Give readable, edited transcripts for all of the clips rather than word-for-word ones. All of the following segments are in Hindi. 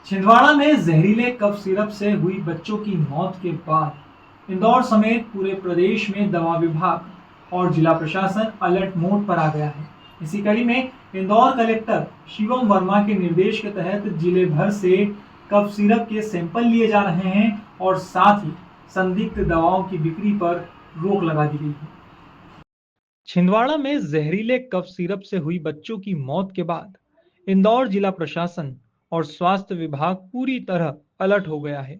छिंदवाड़ा में जहरीले कफ सिरप से हुई बच्चों की मौत के बाद इंदौर समेत पूरे प्रदेश में दवा विभाग और जिला प्रशासन अलर्ट मोड पर आ गया है। इसी कड़ी में इंदौर कलेक्टर शिवम वर्मा के निर्देश के तहत जिले भर से कफ सिरप के सैंपल लिए जा रहे हैं और साथ ही संदिग्ध दवाओं की बिक्री पर रोक लगा दी गई है। छिंदवाड़ा में जहरीले कफ सिरप से हुई बच्चों की मौत के बाद इंदौर जिला प्रशासन और स्वास्थ्य विभाग पूरी तरह अलर्ट हो गया है।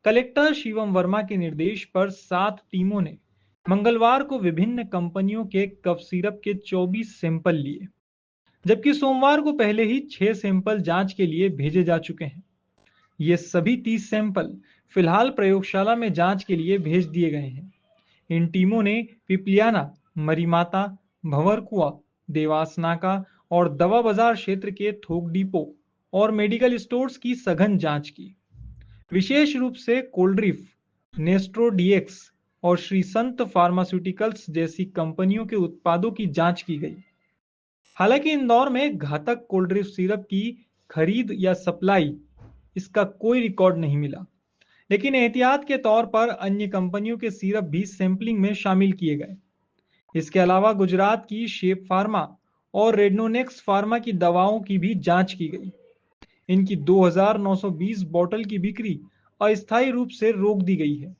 कलेक्टर शिवम वर्मा के निर्देश पर 7 टीमों ने मंगलवार को विभिन्न कंपनियों के कफ सिरप के 24 सैंपल लिए, जबकि सोमवार को पहले ही 6 सैंपल जांच के लिए भेजे जा चुके हैं। ये सभी 30 सैंपल फिलहाल प्रयोगशाला में जांच के लिए भेज दिए गए हैं। इन टीमों ने पिपलियाना, मरीमाता, भंवरकुआ, देवास नाका और दवा बाजार क्षेत्र के थोक डिपो और मेडिकल स्टोर्स की सघन जांच की। विशेष रूप से कोल्ड्रिफ, नेस्ट्रोडीएक्स और श्री संत फार्मास्यूटिकल्स जैसी कंपनियों के उत्पादों की जांच की गई। हालांकि इंदौर में घातक कोल्ड्रिफ सिरप की खरीद या सप्लाई इसका कोई रिकॉर्ड नहीं मिला, लेकिन एहतियात के तौर पर अन्य कंपनियों के सिरप भी सैंपलिंग में शामिल किए गए। इसके अलावा गुजरात की शेप फार्मा और रेडनोनेक्स फार्मा की दवाओं की भी जांच की गई। इनकी 2,920 बोतल की बिक्री अस्थायी रूप से रोक दी गई है।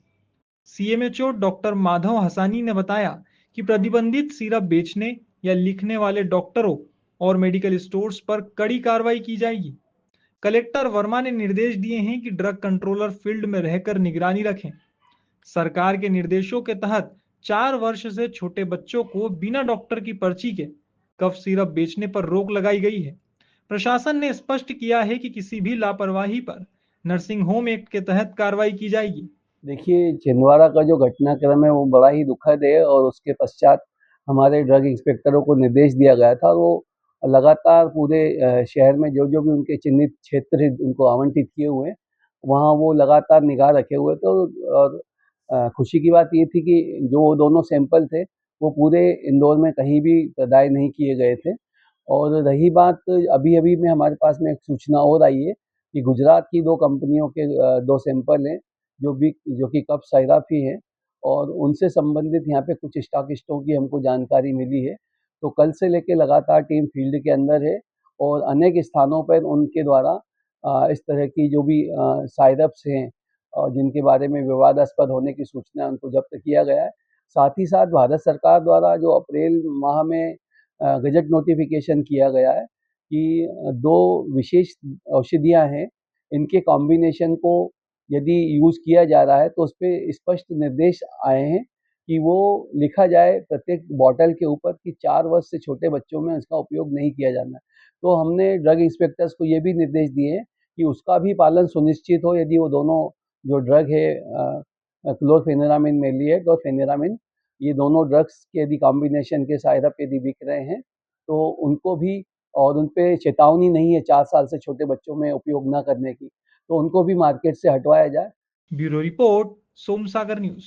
सीएमएचओ डॉक्टर माधव हसानी ने बताया कि प्रतिबंधित सिरप बेचने या लिखने वाले डॉक्टरों और मेडिकल स्टोर्स पर कड़ी कार्रवाई की जाएगी। कलेक्टर वर्मा ने निर्देश दिए हैं कि ड्रग कंट्रोलर फील्ड में रहकर निगरानी रखें। सरकार के निर्देशों के तहत 4 वर्ष से छोटे बच्चों को बिना डॉक्टर की पर्ची के कफ सिरप बेचने पर रोक लगाई गई है। प्रशासन ने स्पष्ट किया है कि किसी भी लापरवाही पर नर्सिंग होम एक्ट के तहत कार्रवाई की जाएगी। देखिए, छिंदवाड़ा का जो घटनाक्रम है वो बड़ा ही दुखद है और उसके पश्चात हमारे ड्रग इंस्पेक्टरों को निर्देश दिया गया था। वो लगातार पूरे शहर में जो भी उनके चिन्हित क्षेत्र उनको आवंटित किए हुए हैं, वहाँ वो लगातार निगाह रखे हुए थे। और खुशी की बात ये थी कि जो दोनों सैंपल थे वो पूरे इंदौर में कहीं भी प्रदाय नहीं किए गए थे। और रही बात, अभी-अभी में हमारे पास में एक सूचना और आई है कि गुजरात की 2 कंपनियों के 2 सैंपल हैं जो कि कफ सिरप ही हैं, और उनसे संबंधित यहाँ पे कुछ स्टॉकिस्टों की हमको जानकारी मिली है। तो कल से लेके लगातार टीम फील्ड के अंदर है और अनेक स्थानों पर उनके द्वारा इस तरह की जो भी सिरप्स हैं और जिनके बारे में विवादास्पद होने की सूचना है, उनको जब्त किया गया है। साथ ही साथ भारत सरकार द्वारा जो अप्रैल माह में गजट नोटिफिकेशन किया गया है कि 2 विशेष औषधियाँ हैं, इनके कॉम्बिनेशन को यदि यूज़ किया जा रहा है तो उसपे स्पष्ट निर्देश आए हैं कि वो लिखा जाए प्रत्येक बॉटल के ऊपर कि 4 वर्ष से छोटे बच्चों में इसका उपयोग नहीं किया जाना है। तो हमने ड्रग इंस्पेक्टर्स को ये भी निर्देश दिए हैं कि उसका भी पालन सुनिश्चित हो। यदि वो दोनों जो ड्रग है क्लोरफेनेरामिन मेलिएट और फेनेरामिन, ये दोनों ड्रग्स के यदि कॉम्बिनेशन के सिरप यदि बिक रहे हैं तो उनको भी, और उन पे चेतावनी नहीं है 4 साल से छोटे बच्चों में उपयोग ना करने की, तो उनको भी मार्केट से हटवाया जाए। Bureau report, Somsagar news.